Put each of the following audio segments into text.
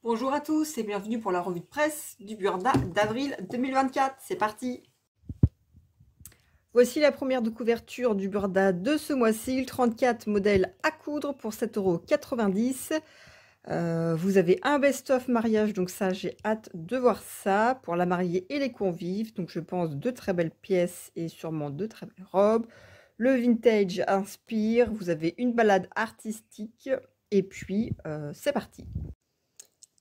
Bonjour à tous et bienvenue pour la revue de presse du Burda d'avril 2024. C'est parti! Voici la première de couverture du Burda de ce mois-ci, le 34 modèle à coudre pour 7,90 €. Vous avez un best-of mariage, donc ça j'ai hâte de voir ça pour la mariée et les convives. Donc je pense de très belles pièces et sûrement de très belles robes. Le vintage inspire, vous avez une balade artistique et puis c'est parti.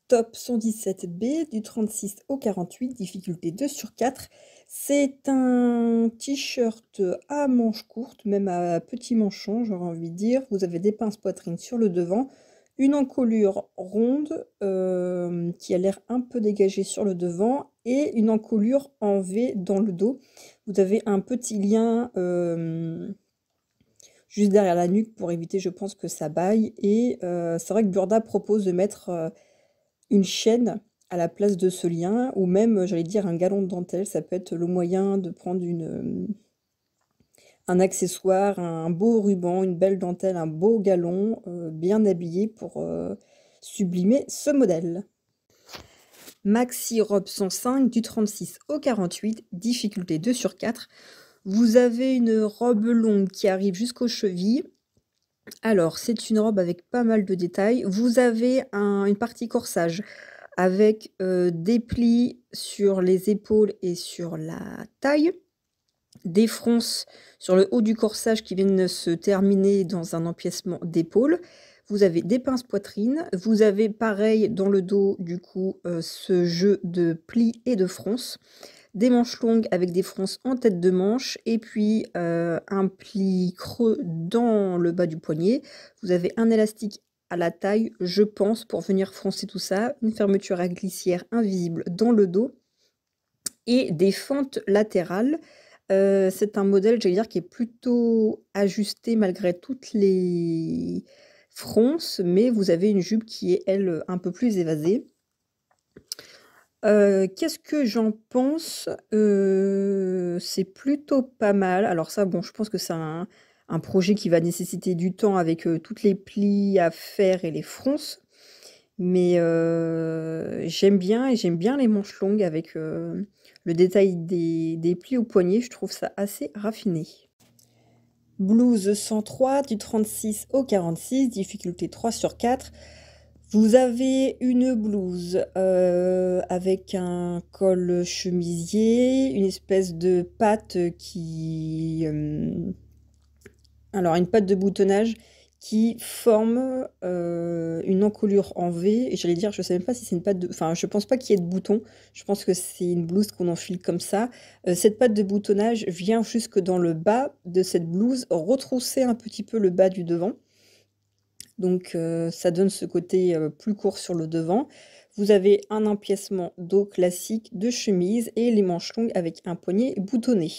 Top 117B du 36 au 48, difficulté 2 sur 4. C'est un t-shirt à manches courtes, même à petit manchon, j'aurais envie de dire. Vous avez des pinces poitrine sur le devant, une encolure ronde qui a l'air un peu dégagée sur le devant et une encolure en V dans le dos. Vous avez un petit lien juste derrière la nuque pour éviter, je pense, que ça baille. Et c'est vrai que Burda propose de mettre une chaîne à la place de ce lien, ou même, j'allais dire, un galon de dentelle. Ça peut être le moyen de prendre un accessoire, un beau ruban, une belle dentelle, un beau galon, bien habillé pour sublimer ce modèle. Maxi robe 105 du 36 au 48, difficulté 2 sur 4. Vous avez une robe longue qui arrive jusqu'aux chevilles. Alors, c'est une robe avec pas mal de détails. Vous avez une partie corsage avec des plis sur les épaules et sur la taille, des fronces sur le haut du corsage qui viennent se terminer dans un empiècement d'épaule. Vous avez des pinces poitrine, vous avez pareil dans le dos du coup ce jeu de plis et de fronces, des manches longues avec des fronces en tête de manche et puis un pli creux dans le bas du poignet. Vous avez un élastique à la taille, je pense, pour venir froncer tout ça, une fermeture à glissière invisible dans le dos et des fentes latérales. C'est un modèle, j'allais dire, qui est plutôt ajusté malgré toutes les fronces, mais vous avez une jupe qui est, elle, un peu plus évasée. Qu'est-ce que j'en pense? C'est plutôt pas mal. Alors ça, bon, je pense que c'est un projet qui va nécessiter du temps avec, toutes les plis à faire et les fronces. Mais j'aime bien et j'aime bien les manches longues avec, le détail des plis au poignet. Je trouve ça assez raffiné. Blouse 103 du 36 au 46, difficulté 3 sur 4. Vous avez une blouse avec un col chemisier, une espèce de patte qui... alors, une patte de boutonnage qui forme une encolure en V. Et j'allais dire, je sais même pas si c'est une patte de... Enfin, je pense pas qu'il y ait de boutons. Je pense que c'est une blouse qu'on enfile comme ça. Cette patte de boutonnage vient jusque dans le bas de cette blouse, retrousser un petit peu le bas du devant. Donc ça donne ce côté plus court sur le devant. Vous avez un empiècement dos classique de chemise et les manches longues avec un poignet boutonné.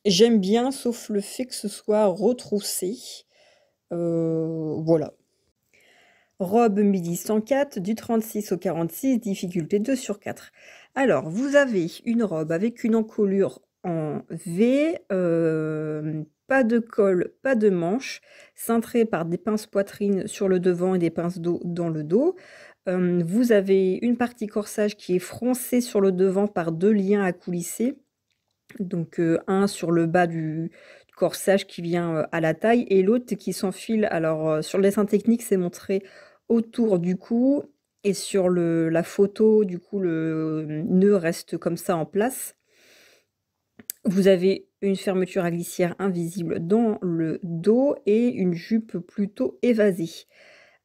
J'aime bien, sauf le fait que ce soit retroussé. Voilà. Robe midi 104 du 36 au 46, difficulté 2 sur 4. Alors, vous avez une robe avec une encolure en V, pas de col, pas de manche, cintrée par des pinces poitrine sur le devant et des pinces dos dans le dos. Vous avez une partie corsage qui est froncée sur le devant par deux liens à coulisser. Donc un sur le bas du corsage qui vient à la taille et l'autre qui s'enfile. Alors sur le dessin technique, c'est montré autour du cou et sur la photo, du coup, le nœud reste comme ça en place. Vous avez une fermeture à glissière invisible dans le dos et une jupe plutôt évasée.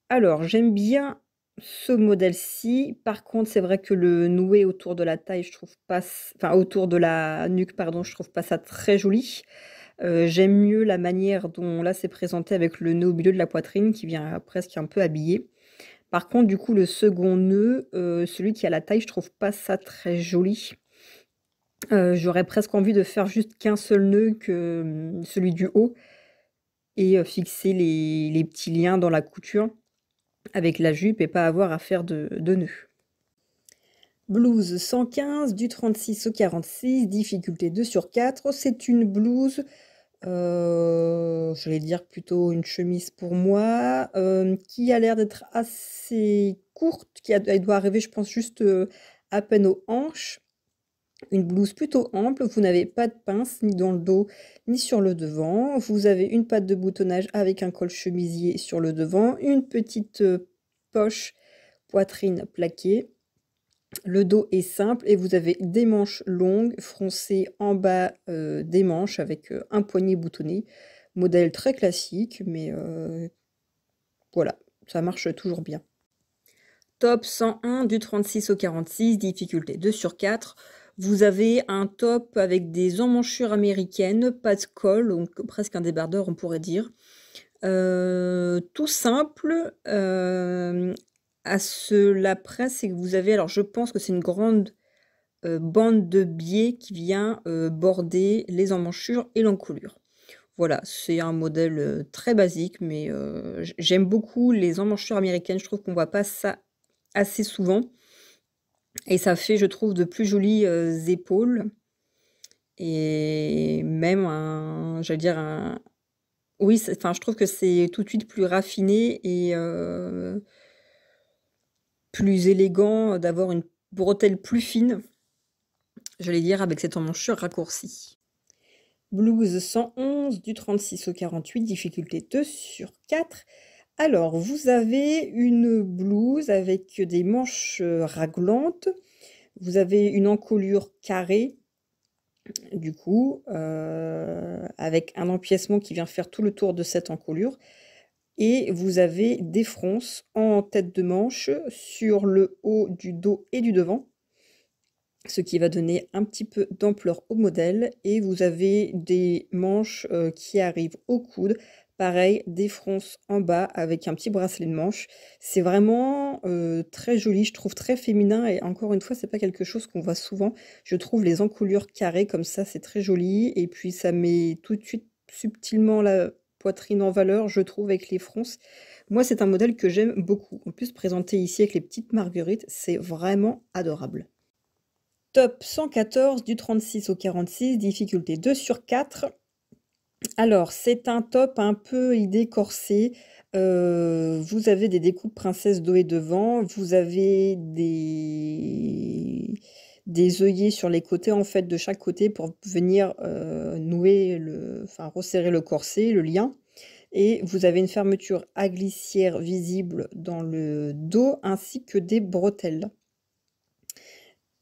Alors, j'aime bien ce modèle-ci. Par contre, c'est vrai que le noué autour de la taille, je trouve pas... Enfin, autour de la nuque, pardon, je trouve pas ça très joli. J'aime mieux la manière dont là c'est présenté avec le nœud au milieu de la poitrine qui vient presque un peu habillé. Par contre, du coup, le second nœud, celui qui a la taille, je trouve pas ça très joli. J'aurais presque envie de faire juste qu'un seul nœud que celui du haut et fixer les petits liens dans la couture avec la jupe et pas avoir à faire de nœuds. Blouse 115 du 36 au 46, difficulté 2 sur 4. C'est une blouse J'allais dire plutôt une chemise pour moi, qui a l'air d'être assez courte, elle doit arriver je pense juste, à peine aux hanches. Une blouse plutôt ample, vous n'avez pas de pince ni dans le dos ni sur le devant. Vous avez une patte de boutonnage avec un col chemisier sur le devant, une petite, poche poitrine plaquée. Le dos est simple et vous avez des manches longues froncées en bas, des manches avec, un poignet boutonné. Modèle très classique mais, voilà, ça marche toujours bien. Top 101 du 36 au 46, difficulté 2 sur 4. Vous avez un top avec des emmanchures américaines, pas de col, donc presque un débardeur on pourrait dire. Tout simple, à cela près, c'est que vous avez alors je pense que c'est une grande, bande de biais qui vient, border les emmanchures et l'encolure. Voilà, c'est un modèle, très basique mais, j'aime beaucoup les emmanchures américaines, je trouve qu'on voit pas ça assez souvent et ça fait, je trouve, de plus jolies, épaules et même un j'allais dire un oui, enfin, je trouve que c'est tout de suite plus raffiné et plus élégant d'avoir une bretelle plus fine, j'allais dire avec cette emmanchure raccourcie. Blouse 111 du 36 au 48, difficulté 2 sur 4. Alors, vous avez une blouse avec des manches, raglantes. Vous avez une encolure carrée, du coup, avec un empiècement qui vient faire tout le tour de cette encolure et vous avez des fronces en tête de manche sur le haut du dos et du devant, ce qui va donner un petit peu d'ampleur au modèle et vous avez des manches, qui arrivent au coude. Pareil, des fronces en bas avec un petit bracelet de manche. C'est vraiment, très joli, je trouve très féminin et encore une fois, c'est pas quelque chose qu'on voit souvent. Je trouve les encolures carrées comme ça, c'est très joli et puis ça met tout de suite subtilement la poitrine en valeur, je trouve, avec les fronces. Moi, c'est un modèle que j'aime beaucoup. En plus, présenté ici avec les petites marguerites, c'est vraiment adorable. Top 114 du 36 au 46, difficulté 2 sur 4. Alors, c'est un top un peu idée corsé. Vous avez des découpes princesse dos et devant, vous avez des œillets sur les côtés, en fait, de chaque côté pour venir, nouer enfin resserrer le corset, le lien et vous avez une fermeture à glissière visible dans le dos ainsi que des bretelles.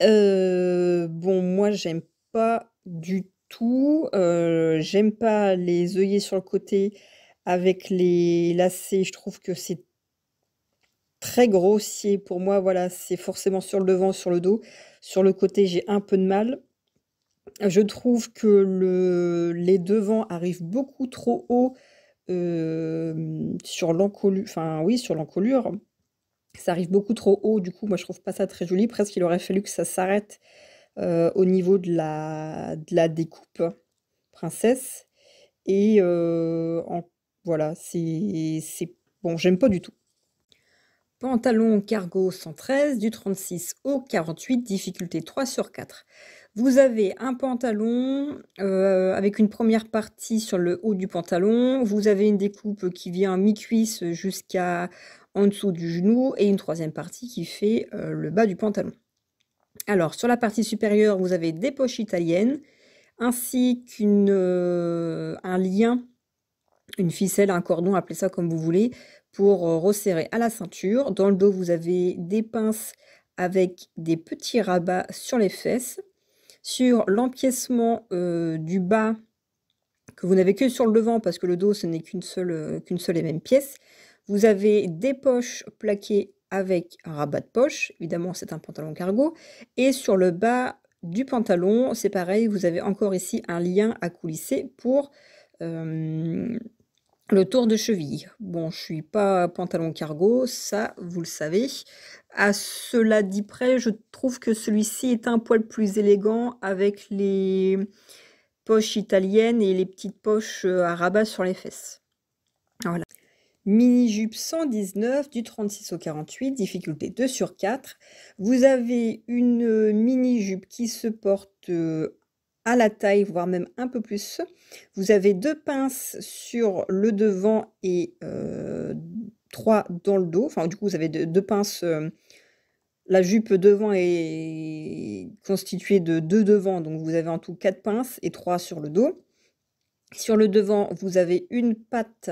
Bon, moi, j'aime pas du tout, j'aime pas les œillets sur le côté avec les lacets, je trouve que c'est très grossier pour moi, voilà, c'est forcément sur le devant, sur le dos. Sur le côté, j'ai un peu de mal. Je trouve que les devants arrivent beaucoup trop haut, sur enfin oui, sur l'encolure. Ça arrive beaucoup trop haut, du coup, moi, je trouve pas ça très joli. Presque, il aurait fallu que ça s'arrête au niveau de la découpe princesse et voilà, c'est bon, j'aime pas du tout. Pantalon cargo 113 du 36 au 48, difficulté 3 sur 4. Vous avez un pantalon, avec une première partie sur le haut du pantalon, vous avez une découpe qui vient mi-cuisse jusqu'à en dessous du genou et une troisième partie qui fait, le bas du pantalon. Alors sur la partie supérieure, vous avez des poches italiennes ainsi un lien, une ficelle, un cordon, appelez ça comme vous voulez, pour, resserrer à la ceinture. Dans le dos, vous avez des pinces avec des petits rabats sur les fesses. Sur l'empiècement, du bas, que vous n'avez que sur le devant parce que le dos, ce n'est qu'une seule et même pièce, vous avez des poches plaquées avec un rabat de poche. Évidemment, c'est un pantalon cargo et sur le bas du pantalon, c'est pareil, vous avez encore ici un lien à coulisser pour, hem, le tour de cheville. Bon, je suis pas pantalon cargo, ça, vous le savez. À cela dit près, je trouve que celui-ci est un poil plus élégant avec les poches italiennes et les petites poches, à rabat sur les fesses. Voilà. Mini jupe 119 du 36 au 48, difficulté 2 sur 4. Vous avez une, mini jupe qui se porte, à la taille, voire même un peu plus. Vous avez 2 pinces sur le devant et 3 dans le dos. Enfin, du coup, vous avez 2 pinces, la jupe devant est constituée de 2 devant, donc vous avez en tout 4 pinces et 3 sur le dos. Sur le devant, vous avez une patte,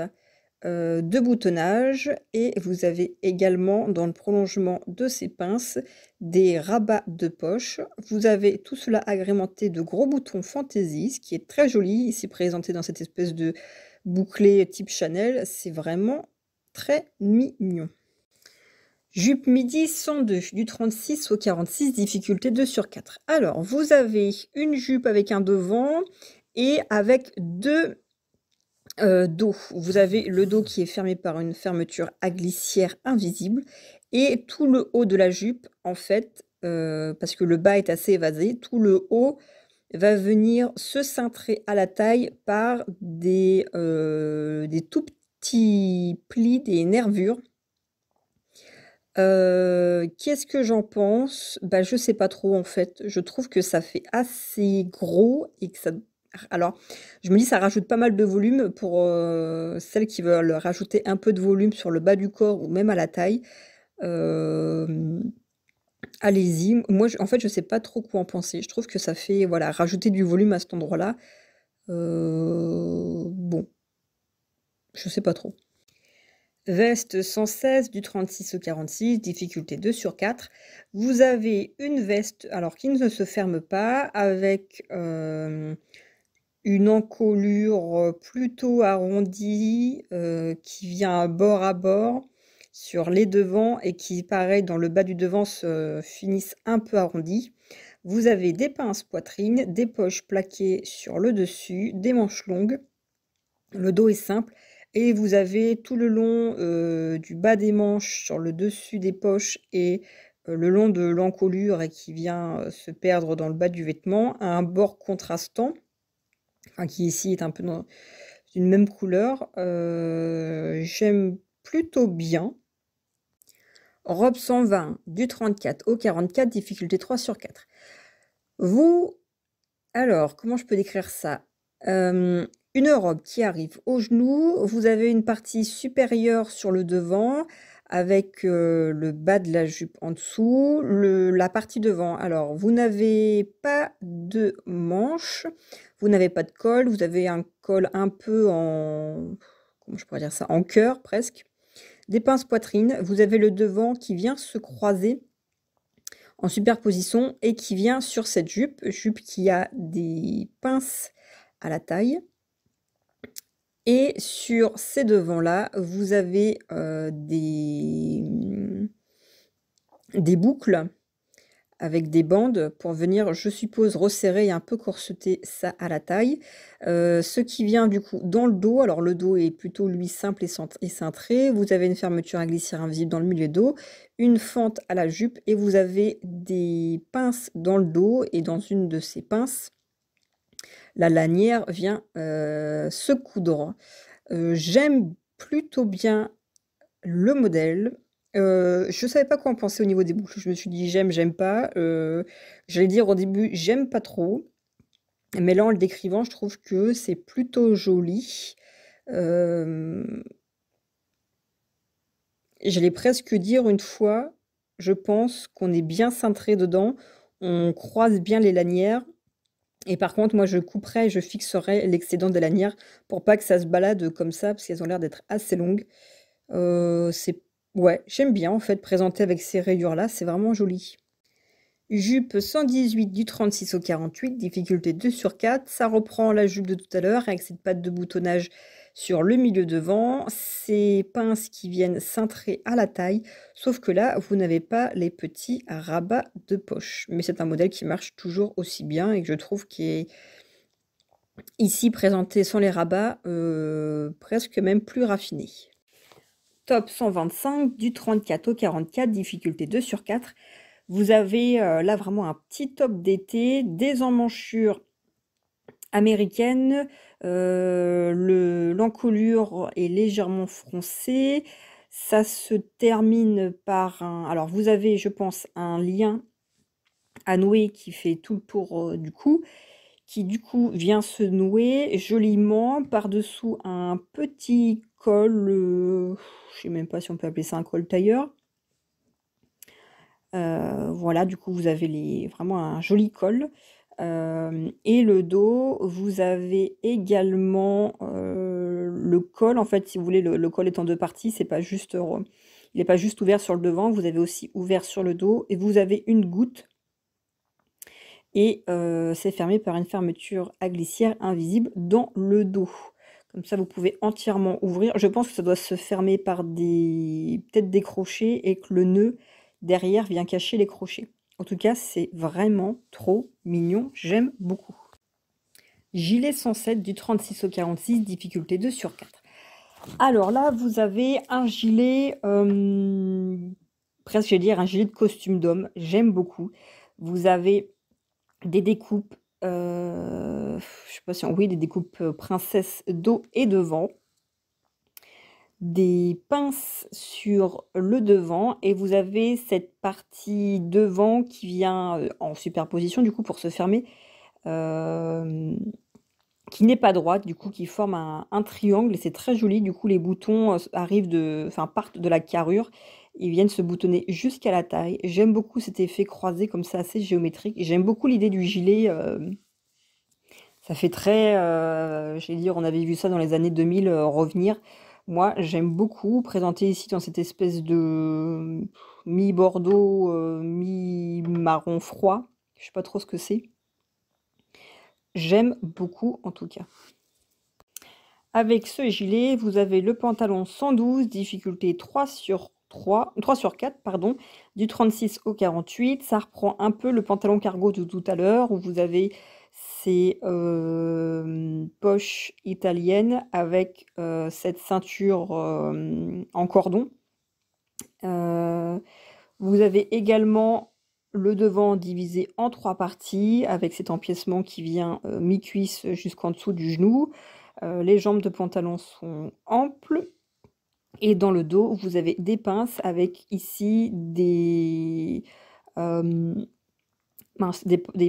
de boutonnage et vous avez également dans le prolongement de ces pinces, des rabats de poche. Vous avez tout cela agrémenté de gros boutons fantaisie, ce qui est très joli, ici présenté dans cette espèce de bouclé type Chanel. C'est vraiment très mignon. Jupe midi 102 du 36 au 46, difficulté 2 sur 4. Alors, vous avez une jupe avec un devant et avec 2 dos. Vous avez le dos qui est fermé par une fermeture à glissière invisible et tout le haut de la jupe, en fait, parce que le bas est assez évasé, tout le haut va venir se cintrer à la taille par des tout petits plis, des nervures. Qu'est-ce que j'en pense? Bah, je sais pas trop, en fait. Je trouve que ça fait assez gros et que ça alors, je me dis ça rajoute pas mal de volume pour, celles qui veulent rajouter un peu de volume sur le bas du corps ou même à la taille. Hem, allez-y. Moi, en fait, je sais pas trop quoi en penser. Je trouve que ça fait, voilà, rajouter du volume à cet endroit-là. Bon, je sais pas trop. Veste 116 du 36 au 46, difficulté 2 sur 4. Vous avez une veste, alors qui ne se ferme pas, avec une encolure plutôt arrondie, qui vient à bord sur les devants et qui, pareil, dans le bas du devant, se finissent un peu arrondis. Vous avez des pinces poitrine, des poches plaquées sur le dessus, des manches longues. Le dos est simple et vous avez tout le long, du bas des manches, sur le dessus des poches et le long de l'encolure et qui vient, se perdre dans le bas du vêtement, un bord contrastant, enfin qui ici est un peu dans une même couleur. J'aime plutôt bien. Robe 120 du 34 au 44, difficulté 3 sur 4. Vous Alors, comment je peux décrire ça? Une robe qui arrive aux genoux, vous avez une partie supérieure sur le devant avec, le bas de la jupe en dessous, la partie devant. Alors, vous n'avez pas de manches, vous n'avez pas de col, vous avez un col un peu en comment je pourrais dire ça? En cœur presque. Des pinces poitrine, vous avez le devant qui vient se croiser en superposition et qui vient sur cette jupe qui a des pinces à la taille. Et sur ces devants-là, vous avez des boucles avec des bandes pour venir, je suppose, resserrer et un peu corseter ça à la taille. Ce qui vient du coup dans le dos, alors le dos est plutôt lui simple et cintré. Vous avez une fermeture à glissière invisible dans le milieu dos, une fente à la jupe et vous avez des pinces dans le dos et dans une de ces pinces, la lanière vient se coudre. J'aime plutôt bien le modèle. Je savais pas quoi en penser au niveau des boucles. Je me suis dit: «J'aime, j'aime pas». J'allais dire au début: «J'aime pas trop», mais là, en le décrivant, je trouve que c'est plutôt joli. Hem, J'allais presque dire une fois, je pense qu'on est bien cintré dedans, on croise bien les lanières et par contre, moi, je couperais et je fixerais l'excédent des lanières pour pas que ça se balade comme ça, parce qu'elles ont l'air d'être assez longues. C'est Ouais, j'aime bien en fait présenter avec ces rayures-là, c'est vraiment joli. Jupe 118 du 36 au 48, difficulté 2 sur 4. Ça reprend la jupe de tout à l'heure avec cette patte de boutonnage sur le milieu devant, ces pinces qui viennent cintrer à la taille, sauf que là, vous n'avez pas les petits rabats de poche. Mais c'est un modèle qui marche toujours aussi bien et que je trouve qui est ici présenté sans les rabats, presque même plus raffiné. Top 125 du 34 au 44, difficulté 2 sur 4. Vous avez, là vraiment un petit top d'été, des emmanchures américaines, l'encolure est légèrement froncée. Ça se termine par alors vous avez, je pense, un lien à nouer qui fait tout le tour, du cou qui du coup vient se nouer joliment par-dessous un petit col, je sais même pas si on peut appeler ça un col tailleur. Voilà, du coup, vous avez vraiment un joli col. Et le dos, vous avez également, le col, en fait, si vous voulez, le col est en 2 parties, c'est pas juste, il est pas juste ouvert sur le devant, vous avez aussi ouvert sur le dos et vous avez une goutte et c'est fermé par une fermeture à glissière invisible dans le dos. Comme ça, vous pouvez entièrement ouvrir. Je pense que ça doit se fermer par peut-être des crochets et que le nœud derrière vient cacher les crochets. En tout cas, c'est vraiment trop mignon, j'aime beaucoup. Gilet 107 du 36 au 46, difficulté 2 sur 4. Alors là, vous avez un gilet, presque, je vais dire, un gilet de costume d'homme. J'aime beaucoup. Vous avez des découpes, je sais pas si on oui, des découpes, princesse dos et devant. Des pinces sur le devant et vous avez cette partie devant qui vient, en superposition du coup pour se fermer, hem, qui n'est pas droite, du coup qui forme un triangle et c'est très joli. Du coup les boutons, partent de la carrure, ils viennent se boutonner jusqu'à la taille. J'aime beaucoup cet effet croisé comme ça, assez géométrique et j'aime beaucoup l'idée du gilet, ça fait très, j'allais dire, on avait vu ça dans les années 2000, revenir. Moi, j'aime beaucoup présenté ici dans cette espèce de mi-bordeaux, mi-marron froid. Je sais pas trop ce que c'est. J'aime beaucoup en tout cas. Avec ce gilet, vous avez le pantalon 112, difficulté 3 sur 4, pardon, du 36 au 48. Ça reprend un peu le pantalon cargo de tout à l'heure où vous avez ces poches italiennes avec cette ceinture en cordon. Vous avez également le devant divisé en 3 parties avec cet empiècement qui vient mi-cuisse jusqu'en dessous du genou. Les jambes de pantalon sont amples et dans le dos, vous avez des pinces avec ici des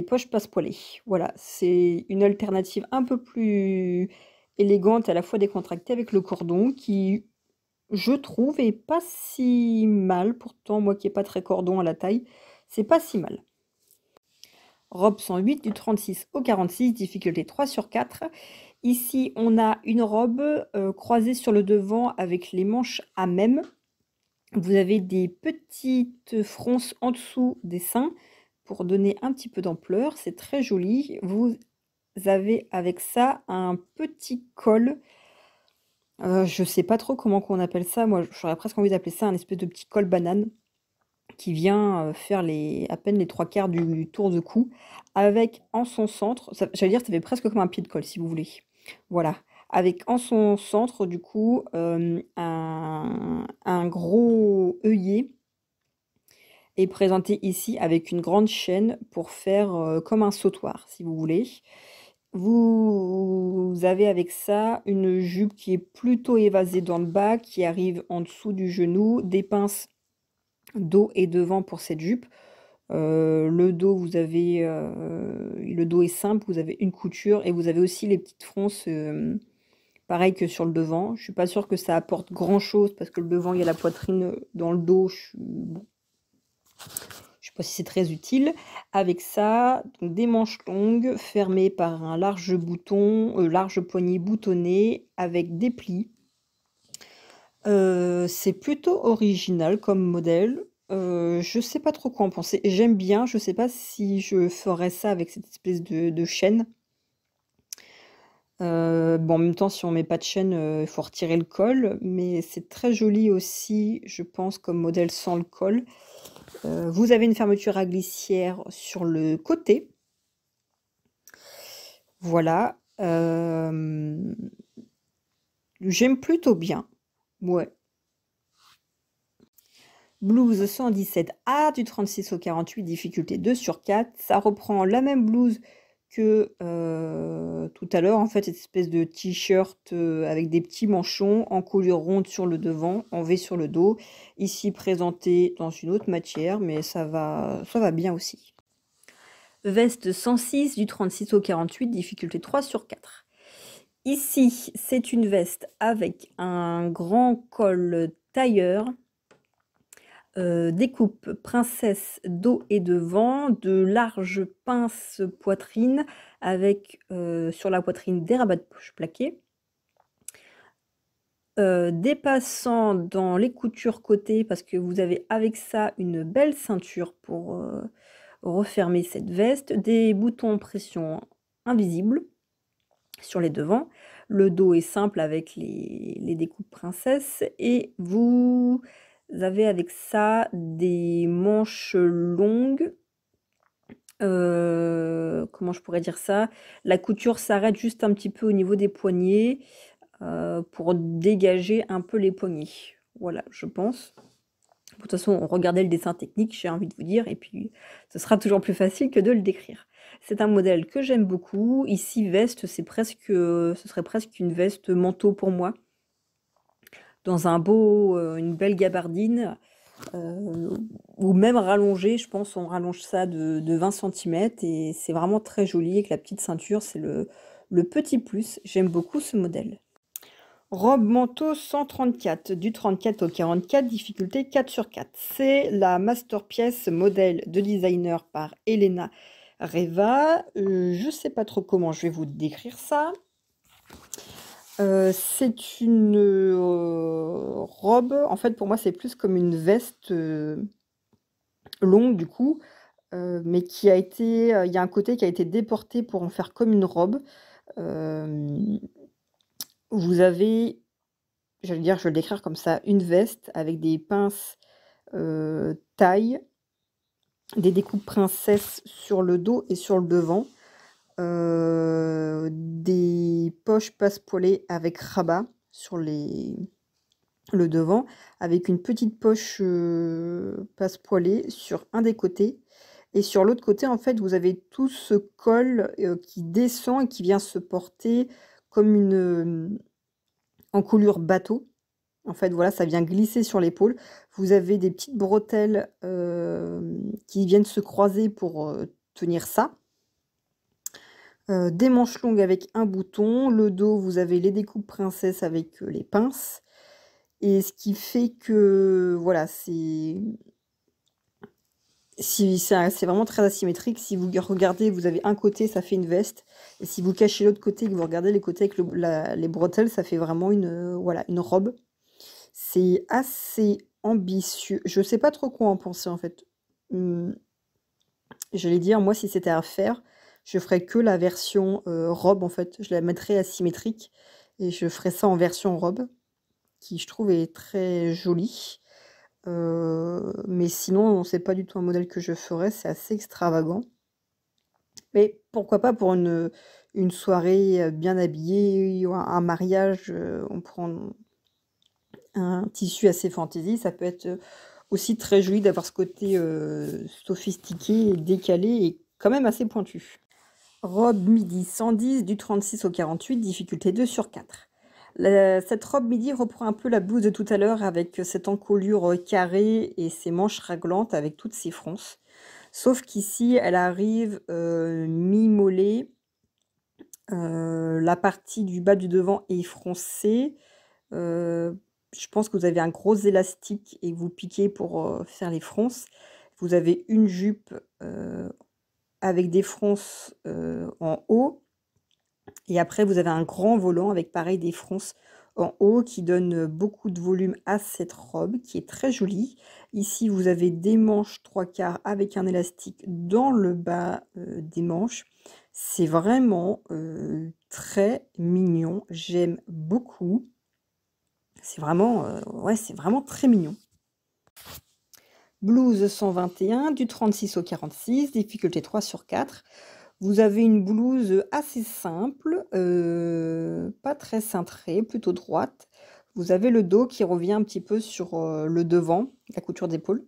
poches passe-poilées. Voilà, c'est une alternative un peu plus élégante, à la fois décontractée avec le cordon qui, je trouve, est pas si mal. Pourtant, moi qui est pas très cordon à la taille, c'est pas si mal. Robe 108 du 36 au 46, difficulté 3 sur 4. Ici, on a une robe croisée sur le devant avec les manches à même. Vous avez des petites fronces en dessous des seins pour donner un petit peu d'ampleur. C'est très joli. Vous avez avec ça un petit col. Je sais pas trop comment qu'on appelle ça. Moi, j'aurais presque envie d'appeler ça un espèce de petit col banane qui vient faire à peine les 3/4 du tour de cou, avec en son centre, j'allais dire, ça fait presque comme un pied de colle, si vous voulez. Voilà, avec en son centre, du coup, un gros œillet est présenté ici avec une grande chaîne pour faire comme un sautoir, si vous voulez. Vous avez avec ça une jupe qui est plutôt évasée dans le bas, qui arrive en dessous du genou, des pinces dos et devant pour cette jupe. Le dos, le dos est simple, vous avez une couture et vous avez aussi les petites fronces, pareil que sur le devant. Je suis pas sûre que ça apporte grand-chose parce que le devant, il y a la poitrine, dans le dos, bon, je sais pas si c'est très utile. Avec ça, donc des manches longues fermées par un large bouton, large poignet boutonné avec des plis. C'est plutôt original comme modèle. Je sais pas trop quoi en penser. J'aime bien, je sais pas si je ferais ça avec cette espèce de chaîne. Bon, en même temps, si on met pas de chaîne, il faut retirer le col, mais c'est très joli aussi, je pense, comme modèle sans le col. Vous avez une fermeture à glissière sur le côté. Voilà, j'aime plutôt bien. Ouais. Blouse 117A du 36 au 48, difficulté 2 sur 4. Ça reprend la même blouse que tout à l'heure, en fait, cette espèce de t-shirt avec des petits manchons en colure ronde sur le devant, en V sur le dos. Ici présenté dans une autre matière, mais ça va bien aussi. Veste 106 du 36 au 48, difficulté 3 sur 4. Ici, c'est une veste avec un grand col tailleur, découpe princesse dos et devant, de larges pinces poitrine avec sur la poitrine des rabats de poche plaqués. Dépassant dans les coutures côté parce que vous avez avec ça une belle ceinture pour refermer cette veste, des boutons en pression invisibles sur les devants. Le dos est simple avec les découpes princesse et vous avez avec ça des manches longues. Comment je pourrais dire ça? La couture s'arrête juste un petit peu au niveau des poignets pour dégager un peu les poignets. Voilà, je pense. De toute façon, regardez le dessin technique, j'ai envie de vous dire, et puis ce sera toujours plus facile que de le décrire. C'est un modèle que j'aime beaucoup. Ici, veste, ce serait presque une veste manteau pour moi. Dans un beau, une belle gabardine, ou même rallongée, je pense, on rallonge ça de 20 cm et c'est vraiment très joli avec la petite ceinture, c'est le petit plus. J'aime beaucoup ce modèle. Robe manteau 134, du 34 au 44, difficulté 4 sur 4. C'est la masterpiece modèle de designer par Elena Reva. Je ne sais pas trop comment je vais vous décrire ça. C'est une robe, en fait pour moi c'est plus comme une veste longue du coup, mais qui a été, il y a un côté qui a été déporté pour en faire comme une robe. Vous avez, j'allais dire, je vais le décrire comme ça, une veste avec des pinces taille, des découpes princesse sur le dos et sur le devant, des poches passe-poilées avec rabat sur le devant, avec une petite poche passe-poilée sur un des côtés. Et sur l'autre côté, en fait, vous avez tout ce col qui descend et qui vient se porter comme une encolure bateau. En fait, voilà, ça vient glisser sur l'épaule. Vous avez des petites bretelles qui viennent se croiser pour tenir ça. Des manches longues avec un bouton. Le dos, vous avez les découpes princesse avec les pinces. Et ce qui fait que, voilà, c'est vraiment très asymétrique. Si vous regardez, vous avez un côté, ça fait une veste. Et si vous cachez l'autre côté, que vous regardez les côtés avec les bretelles, ça fait vraiment voilà, une robe. C'est assez ambitieux. Je sais pas trop quoi en penser, en fait. J'allais dire, moi, si c'était à faire, je ferais que la version robe, en fait. Je la mettrais asymétrique et je ferais ça en version robe, qui, je trouve, est très jolie. Mais sinon, c'est pas du tout un modèle que je ferais. C'est assez extravagant. Mais pourquoi pas pour une soirée bien habillée ou un mariage, on prend un tissu assez fantaisie. Ça peut être aussi très joli d'avoir ce côté sophistiqué, décalé et quand même assez pointu. Robe midi 110 du 36 au 48, difficulté 2 sur 4. Cette robe midi reprend un peu la blouse de tout à l'heure avec cette encolure carrée et ses manches raglantes avec toutes ses fronces. Sauf qu'ici, elle arrive mi-mollet. La partie du bas du devant est froncée. Je pense que vous avez un gros élastique et vous piquez pour faire les fronces. Vous avez une jupe avec des fronces en haut. Et après, vous avez un grand volant avec pareil des fronces en haut qui donne beaucoup de volume à cette robe qui est très jolie. Ici, vous avez des manches 3/4 avec un élastique dans le bas des manches. C'est vraiment très mignon. J'aime beaucoup. C'est vraiment, ouais, c'est vraiment très mignon. Blouse 121 du 36 au 46, difficulté 3 sur 4. Vous avez une blouse assez simple, pas très cintrée, plutôt droite. Vous avez le dos qui revient un petit peu sur le devant, la couture d'épaule.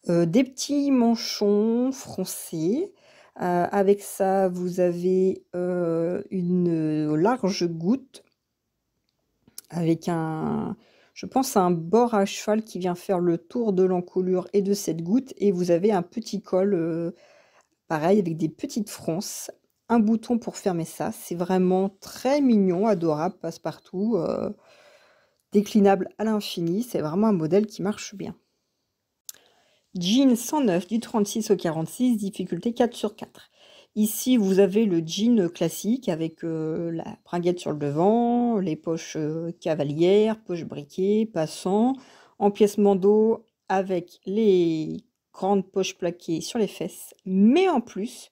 Des petits manchons froncés. Avec ça, vous avez une large goutte avec je pense un bord à cheval qui vient faire le tour de l'encolure et de cette goutte. Et vous avez un petit col pareil avec des petites fronces, un bouton pour fermer ça. C'est vraiment très mignon, adorable, passe-partout, déclinable à l'infini. C'est vraiment un modèle qui marche bien. Jean 109 du 36 au 46, difficulté 4 sur 4. Ici, vous avez le jean classique avec la bringuette sur le devant, les poches cavalières, poches briquet, passant, empiècement dos avec les grandes poches plaquées sur les fesses. Mais en plus,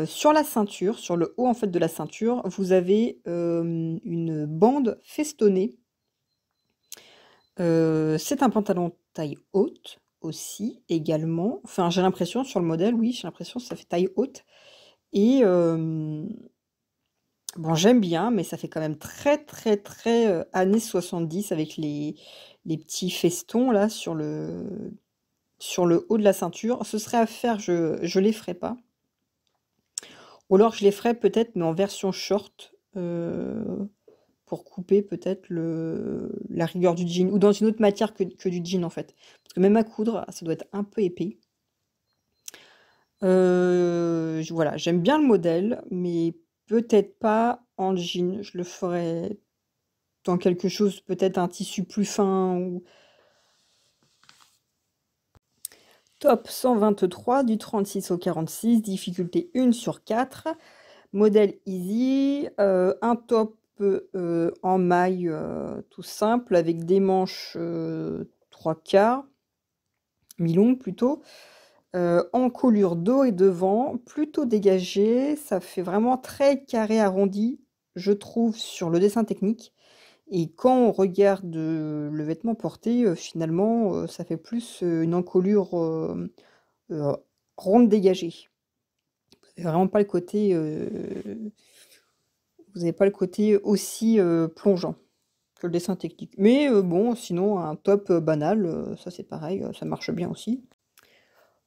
sur la ceinture, sur le haut en fait de la ceinture, vous avez une bande festonnée. C'est un pantalon taille haute aussi, également. Enfin, j'ai l'impression sur le modèle, oui, j'ai l'impression que ça fait taille haute. Et bon, j'aime bien, mais ça fait quand même très, très, très années 70 avec les petits festons là sur le haut de la ceinture. Ce serait à faire, je les ferai pas. Ou alors je les ferai peut-être, mais en version short, pour couper peut-être la rigueur du jean, ou dans une autre matière que du jean en fait. Parce que même à coudre, ça doit être un peu épais. Voilà, j'aime bien le modèle, mais peut-être pas en jean. Je le ferai dans quelque chose, peut-être un tissu plus fin ou... Top 123 du 36 au 46, difficulté 1 sur 4. Modèle easy, un top en maille tout simple avec des manches 3/4, mi-longues plutôt, en colure dos et devant, plutôt dégagé. Ça fait vraiment très carré arrondi, je trouve, sur le dessin technique. Et quand on regarde le vêtement porté, finalement, ça fait plus une encolure euh, ronde dégagée. Vous n'avez vraiment pas le côté, vous n'avez pas le côté aussi plongeant que le dessin technique. Mais bon, sinon, un top banal, ça c'est pareil, ça marche bien aussi.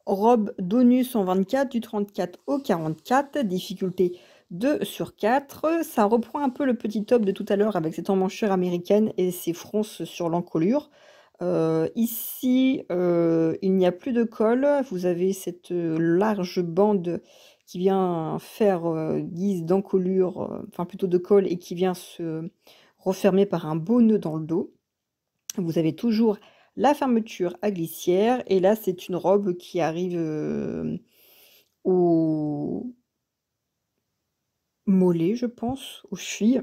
Robe d'Onus en 24, du 34 au 44, difficulté 2 sur 4. Ça reprend un peu le petit top de tout à l'heure avec cette emmanchure américaine et ses fronces sur l'encolure. Ici, il n'y a plus de col. Vous avez cette large bande qui vient faire guise d'encolure, enfin plutôt de col, et qui vient se refermer par un beau nœud dans le dos. Vous avez toujours la fermeture à glissière, et là c'est une robe qui arrive au mollet, je pense, aux chevilles.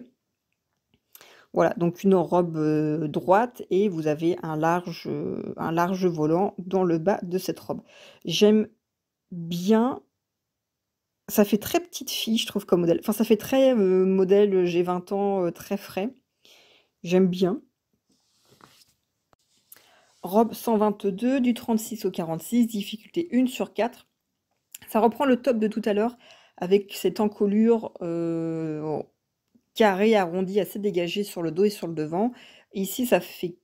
Voilà, donc une robe droite, et vous avez un large volant dans le bas de cette robe. J'aime bien, ça fait très petite fille, je trouve, comme modèle. Enfin, ça fait très modèle j'ai 20 ans, très frais. J'aime bien. Robe 122 du 36 au 46, difficulté 1 sur 4. Ça reprend le top de tout à l'heure avec cette encolure carré, arrondi, assez dégagé sur le dos et sur le devant. Ici, ça fait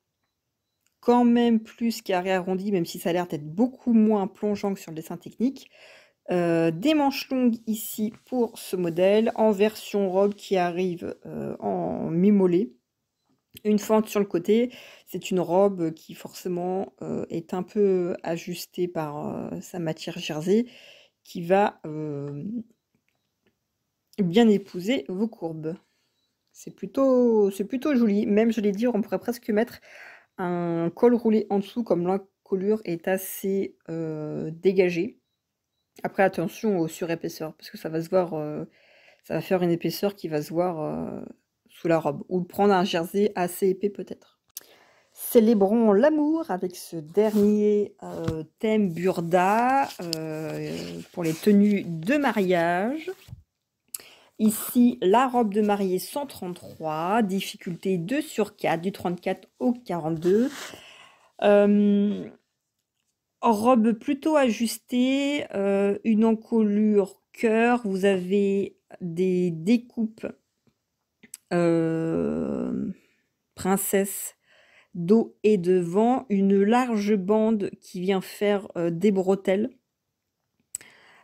quand même plus carré, arrondi, même si ça a l'air d'être beaucoup moins plongeant que sur le dessin technique. Des manches longues ici pour ce modèle, en version robe qui arrive en mi-mollet. Une fente sur le côté. C'est une robe qui forcément est un peu ajustée par sa matière jersey, qui va bien épouser vos courbes. C'est plutôt joli. Même, je l'ai dit, on pourrait presque mettre un col roulé en dessous, comme l'encolure est assez dégagée. Après, attention aux surépaisseurs, parce que ça va se voir, ça va faire une épaisseur qui va se voir sous la robe. Ou prendre un jersey assez épais peut-être. Célébrons l'amour avec ce dernier thème Burda pour les tenues de mariage. Ici, la robe de mariée 133, difficulté 2 sur 4, du 34 au 42. Robe plutôt ajustée, une encolure cœur. Vous avez des découpes princesse dos et devant, une large bande qui vient faire des bretelles.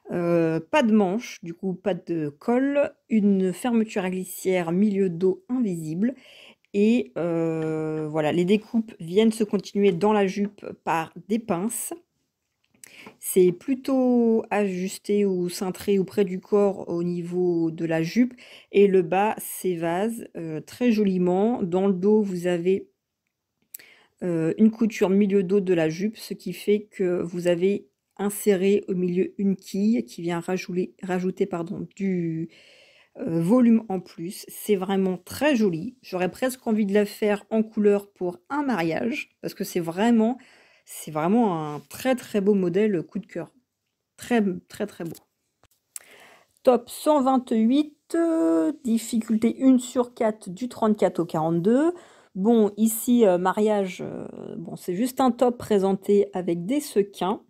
Pas de manche, du coup pas de col, une fermeture à glissière milieu dos invisible, et voilà, les découpes viennent se continuer dans la jupe par des pinces. C'est plutôt ajusté ou cintré ou près du corps au niveau de la jupe et le bas s'évase, très joliment. Dans le dos, vous avez, une couture milieu dos de la jupe, ce qui fait que vous avez inséré au milieu une quille qui vient rajouter pardon, du, volume en plus. C'est vraiment très joli. J'aurais presque envie de la faire en couleur pour un mariage parce que c'est vraiment un très, très beau modèle, coup de cœur. Très, très, très beau. Top 128, difficulté 1/4 du 34 au 42. Bon, ici, mariage, bon, c'est juste un top présenté avec des sequins.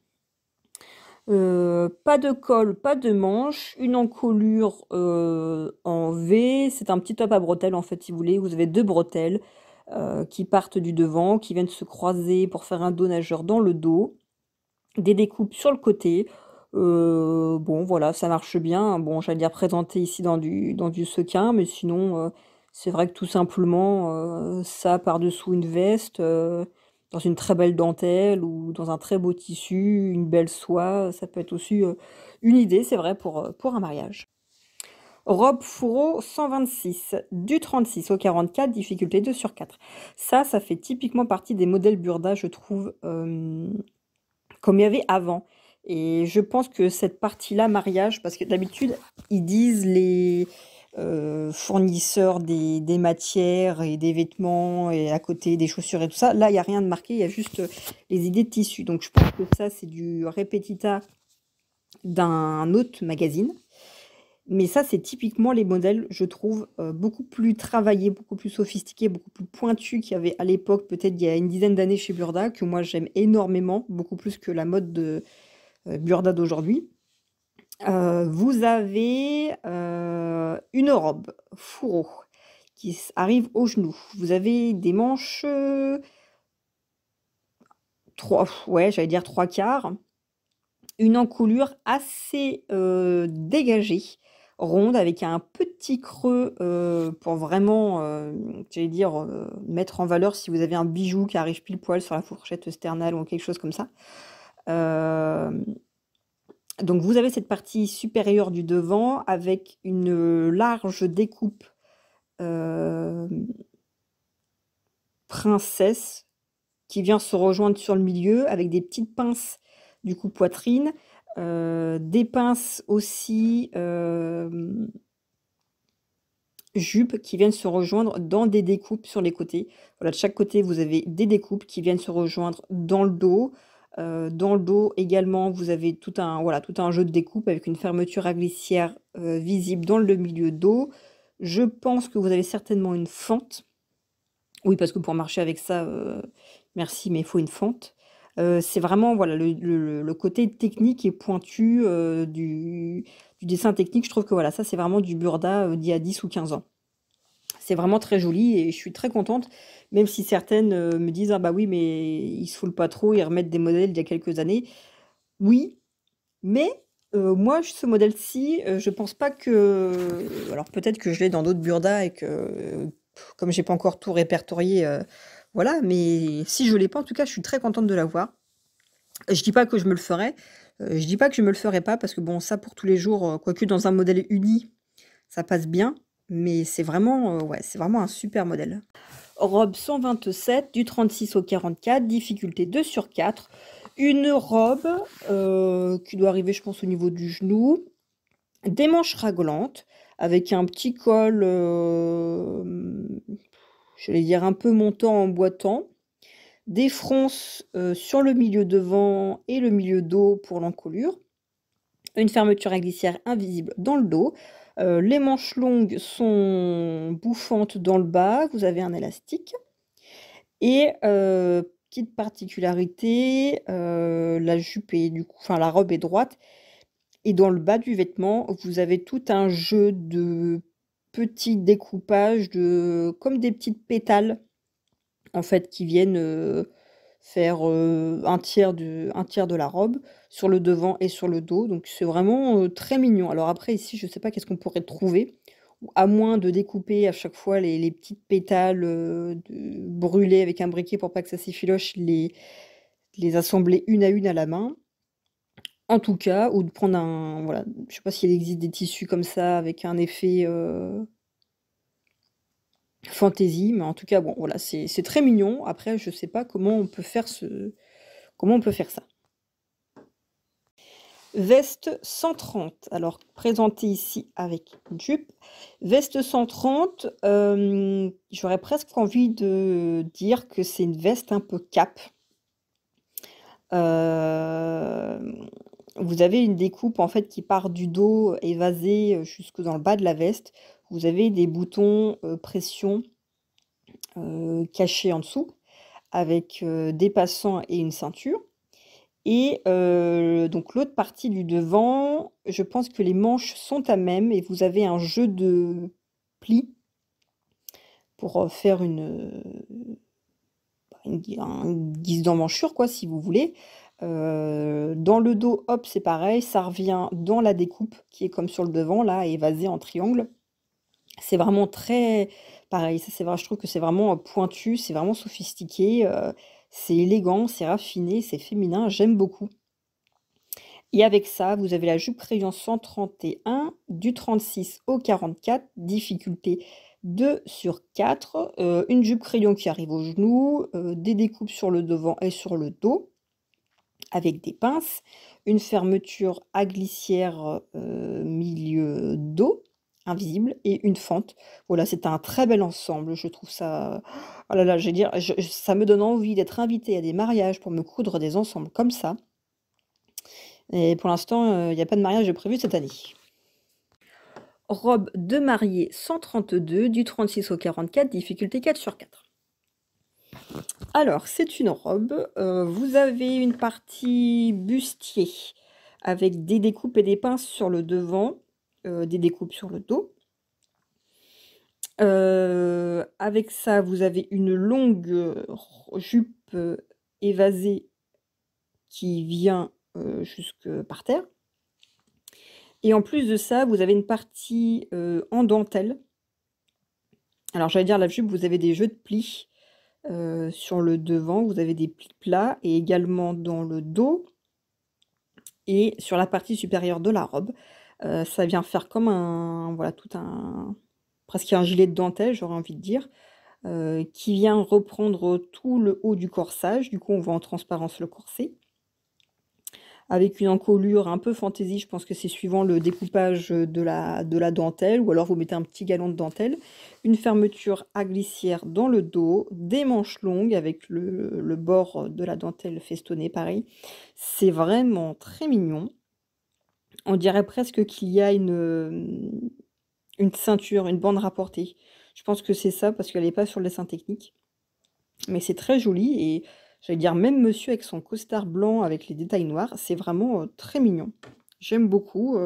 Pas de col, pas de manche, une encolure, en V. C'est un petit top à bretelles, en fait, si vous voulez. Vous avez 2 bretelles, qui partent du devant, qui viennent se croiser pour faire un dos nageur dans le dos. Des découpes sur le côté. Bon voilà, ça marche bien. Bon, j'allais dire présenté ici dans du sequin, mais sinon, c'est vrai que tout simplement, ça par-dessous une veste, dans une très belle dentelle ou dans un très beau tissu, une belle soie, ça peut être aussi, une idée, c'est vrai, pour un mariage. Robe fourreau 126, du 36 au 44, difficulté 2/4. Ça fait typiquement partie des modèles Burda, je trouve, comme il y avait avant et je pense que cette partie-là, mariage, parce que d'habitude, ils disent les, fournisseurs des matières et des vêtements et à côté des chaussures et tout ça. Là, il y a rien de marqué, il y a juste, les idées de tissu. Donc je pense que ça, c'est du répétita d'un autre magazine. Mais ça, c'est typiquement les modèles, je trouve, beaucoup plus travaillés, beaucoup plus sophistiqués, beaucoup plus pointus qu'il y avait à l'époque, peut-être il y a une dizaine d'années chez Burda, que moi j'aime énormément, beaucoup plus que la mode de, Burda d'aujourd'hui. Vous avez, une robe fourreau qui arrive au genou. Vous avez des manches, 3 ouais, j'allais dire 3/4. Une encolure assez, dégagée, ronde avec un petit creux, pour vraiment, j'allais dire, mettre en valeur si vous avez un bijou qui arrive pile poil sur la fourchette sternale ou quelque chose comme ça. Hem, donc vous avez cette partie supérieure du devant avec une, large découpe, hem, princesse qui vient se rejoindre sur le milieu avec des petites pinces du coup poitrine, des pinces aussi, jupe qui viennent se rejoindre dans des découpes sur les côtés. Voilà, de chaque côté, vous avez des découpes qui viennent se rejoindre dans le dos. Dans le dos également, vous avez tout un jeu de découpe avec une fermeture à glissière, visible dans le milieu dos. Je pense que vous avez certainement une fente. Oui, parce que pour marcher avec ça, merci, mais il faut une fente. C'est vraiment, voilà, le côté technique et pointu, du dessin technique. Je trouve que, voilà, ça, c'est vraiment du Burda, d'il y a 10 ou 15 ans. C'est vraiment très joli et je suis très contente, même si certaines, me disent: «Ah bah oui, mais ils se foulent pas trop, ils remettent des modèles d'il y a quelques années». Oui, mais moi, ce modèle-ci, je pense pas que alors peut-être que je l'ai dans d'autres Burda et que, comme j'ai pas encore tout répertorié, voilà, mais si je l'ai pas, en tout cas, je suis très contente de l'avoir. Je dis pas que je me le ferai, je dis pas que je me le ferai pas parce que bon, ça pour tous les jours, quoique dans un modèle uni, ça passe bien, mais c'est vraiment, ouais, c'est vraiment un super modèle. Robe 127 du 36 au 44, difficulté 2/4. Une robe, qui doit arriver, je pense, au niveau du genou. Des manches raglantes avec un petit col, j'allais dire un peu montant, emboîtant. Des fronces, sur le milieu devant et le milieu dos pour l'encolure. Une fermeture à glissière invisible dans le dos. Les manches longues sont bouffantes dans le bas. Vous avez un élastique et petite particularité, la jupe est la robe est droite et dans le bas du vêtement, vous avez tout un jeu de petits découpages comme des petites pétales, en fait, qui viennent, faire, un tiers de la robe sur le devant et sur le dos, donc c'est vraiment, très mignon. Alors après ici, je sais pas qu'est-ce qu'on pourrait trouver, ou à moins de découper à chaque fois les petites pétales, de brûlées avec un briquet pour pas que ça s'effiloche, les assembler une à une à la main. En tout cas, ou de prendre un voilà, je sais pas s'il existe des tissus comme ça avec un effet, fantaisie, mais en tout cas, bon, voilà, c'est très mignon. Après, je sais pas comment on peut faire ça. Veste 130, alors présentée ici avec une jupe. Veste 130, j'aurais presque envie de dire que c'est une veste un peu cape. Hem, vous avez une découpe en fait qui part du dos évasé, jusque dans le bas de la veste. Vous avez des boutons, pression, cachés en dessous avec, des passants et une ceinture. Et donc l'autre partie du devant, je pense que les manches sont à même et vous avez un jeu de plis pour, faire une guise d'emmanchure quoi, si vous voulez. Dans le dos, hop, c'est pareil, ça revient dans la découpe qui est comme sur le devant là, évasé en triangle. C'est vraiment très pareil, ça c'est vrai, je trouve que c'est vraiment, pointu, c'est vraiment sophistiqué, c'est élégant, c'est raffiné, c'est féminin, j'aime beaucoup. Et avec ça, vous avez la jupe crayon 131 du 36 au 44, difficulté 2 sur 4, une jupe crayon qui arrive au genou, des découpes sur le devant et sur le dos avec des pinces, une fermeture à glissière, milieu dos, invisible et une fente. Voilà, c'est un très bel ensemble, je trouve ça oh là là, je vais dire, ça me donne envie d'être invitée à des mariages pour me coudre des ensembles comme ça. Et pour l'instant, il y a pas de mariage de prévu cette année. Robe de mariée 132 du 36 au 44, difficulté 4 sur 4. Alors, c'est une robe, vous avez une partie bustier avec des découpes et des pinces sur le devant, des découpes sur le dos. Avec ça, vous avez une longue, jupe, évasée qui vient, jusque par terre. Et en plus de ça, vous avez une partie, en dentelle. Alors j'allais dire la jupe, vous avez des jeux de plis, sur le devant, vous avez des plis plats et également dans le dos et sur la partie supérieure de la robe. Ça vient faire comme un voilà, tout un presque un gilet de dentelle, j'aurais envie de dire, qui vient reprendre tout le haut du corsage. Du coup, on voit en transparence le corset. Avec une encolure un peu fantaisie, je pense que c'est suivant le découpage, de la dentelle ou alors vous mettez un petit galon de dentelle. Une fermeture à glissière dans le dos, des manches longues avec le bord, de la dentelle festonné pareil. C'est vraiment très mignon. On dirait presque qu'il y a une ceinture, une bande rapportée. Je pense que c'est ça parce qu'elle est pas sur le dessin technique. Mais c'est très joli et j'allais dire même monsieur avec son costard blanc avec les détails noirs, c'est vraiment, très mignon. J'aime beaucoup,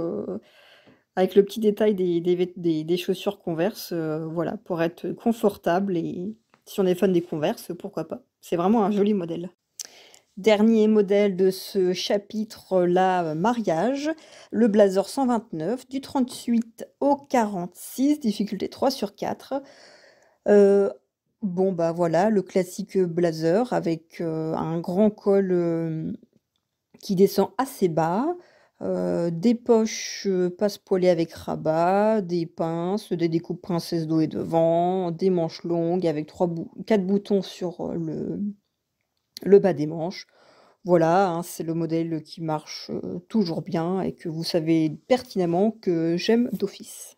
avec le petit détail des chaussures Converse, voilà, pour être confortable et si on est fan des Converse, pourquoi pas? C'est vraiment un joli modèle. Dernier modèle de ce chapitre-là, mariage, le blazer 129 du 38 au 46, difficulté 3 sur 4. Heu, bon, bah, voilà, le classique, blazer avec, un grand col, qui descend assez bas, des poches, passe-poilées avec rabat, des pinces, des découpes princesse dos et devant, des manches longues avec 4 boutons sur, le bas des manches. Voilà, hein, c'est le modèle qui marche, toujours bien et que vous savez pertinemment que j'aime d'office.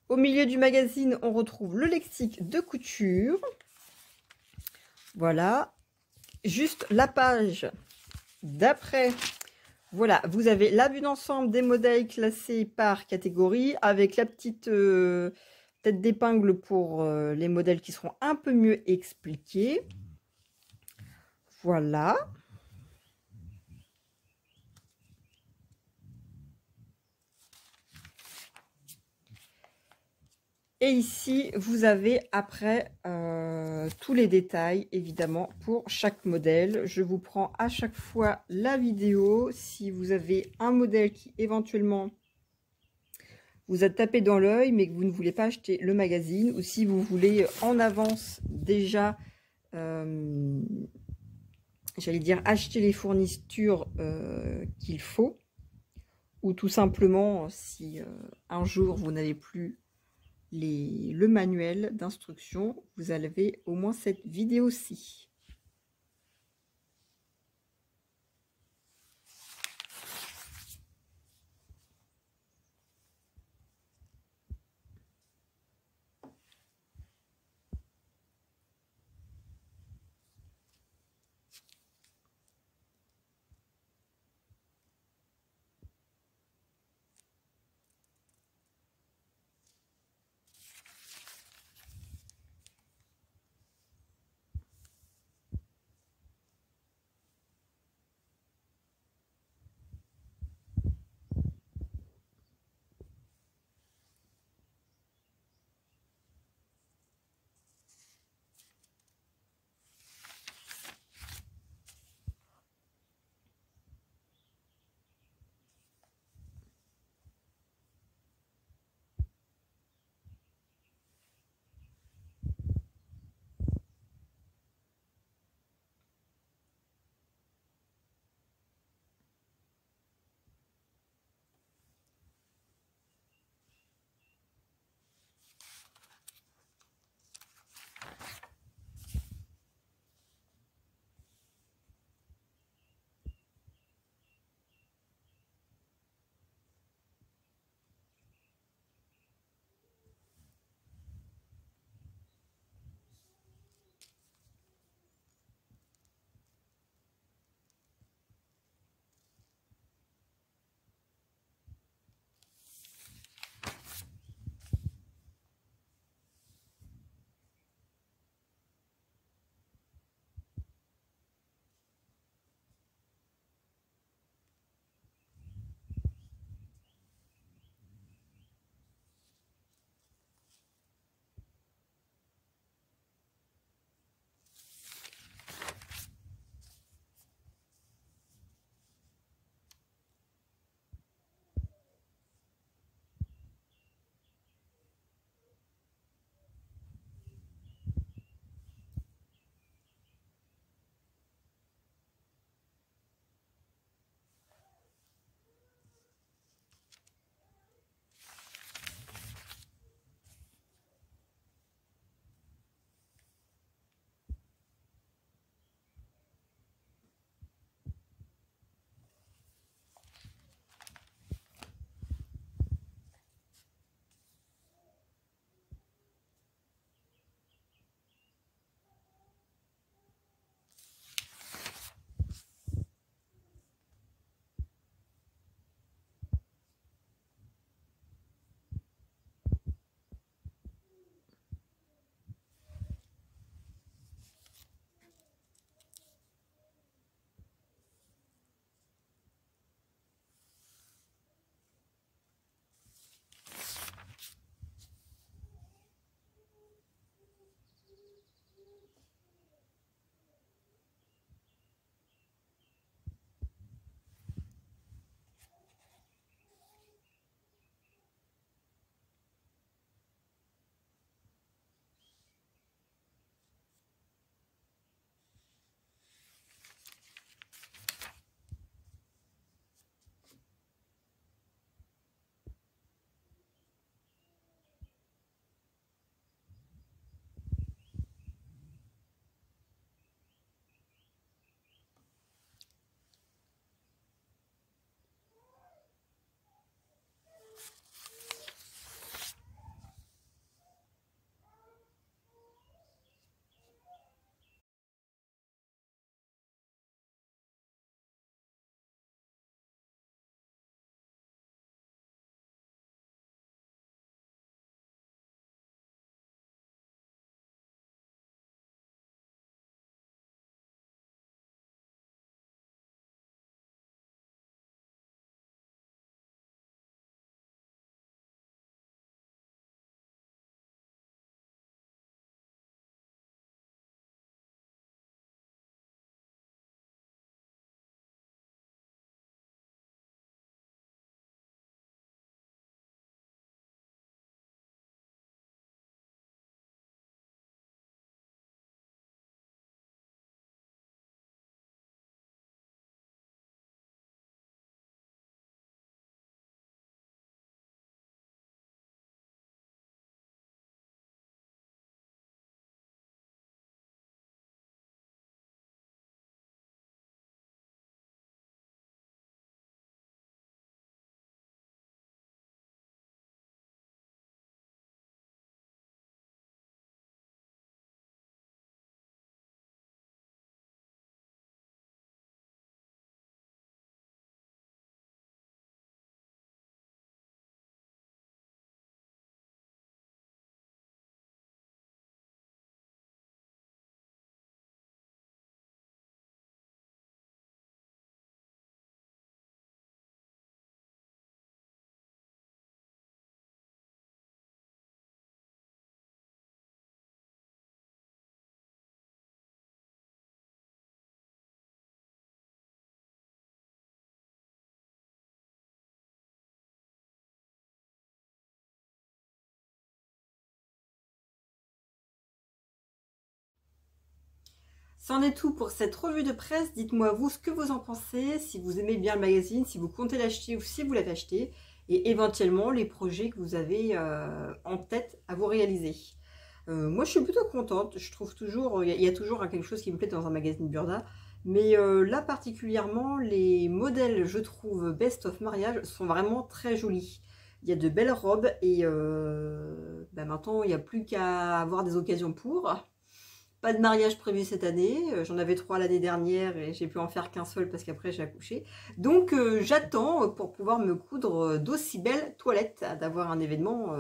Au milieu du magazine, on retrouve le lexique de couture. Voilà, juste la page d'après. Voilà, vous avez la vue d'ensemble des modèles classés par catégorie avec la petite tête d'épingle pour les modèles qui seront un peu mieux expliqués. Voilà. Et ici, vous avez après tous les détails, évidemment, pour chaque modèle. Je vous prends à chaque fois la vidéo. Si vous avez un modèle qui éventuellement vous a tapé dans l'œil, mais que vous ne voulez pas acheter le magazine, ou si vous voulez en avance déjà j'allais dire, acheter les fournitures qu'il faut, ou tout simplement, si un jour vous n'avez plus le manuel d'instruction, vous avez au moins cette vidéo-ci. C'en est tout pour cette revue de presse. Dites-moi vous ce que vous en pensez, si vous aimez bien le magazine, si vous comptez l'acheter ou si vous l'avez acheté, et éventuellement les projets que vous avez en tête à vous réaliser. Moi je suis plutôt contente, je trouve toujours, il y a toujours quelque chose qui me plaît dans un magazine Burda, mais là particulièrement les modèles je trouve Best of Mariage sont vraiment très jolis. Il y a de belles robes et maintenant il n'y a plus qu'à avoir des occasions pour. Pas de mariage prévu cette année, j'en avais 3 l'année dernière et j'ai pu en faire qu'un seul parce qu'après j'ai accouché. Donc j'attends pour pouvoir me coudre d'aussi belles toilettes, d'avoir un événement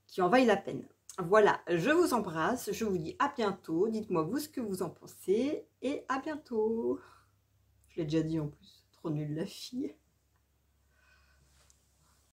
qui en vaille la peine. Voilà, je vous embrasse, je vous dis à bientôt, dites-moi vous ce que vous en pensez et à bientôt. Je l'ai déjà dit en plus, trop nulle la fille.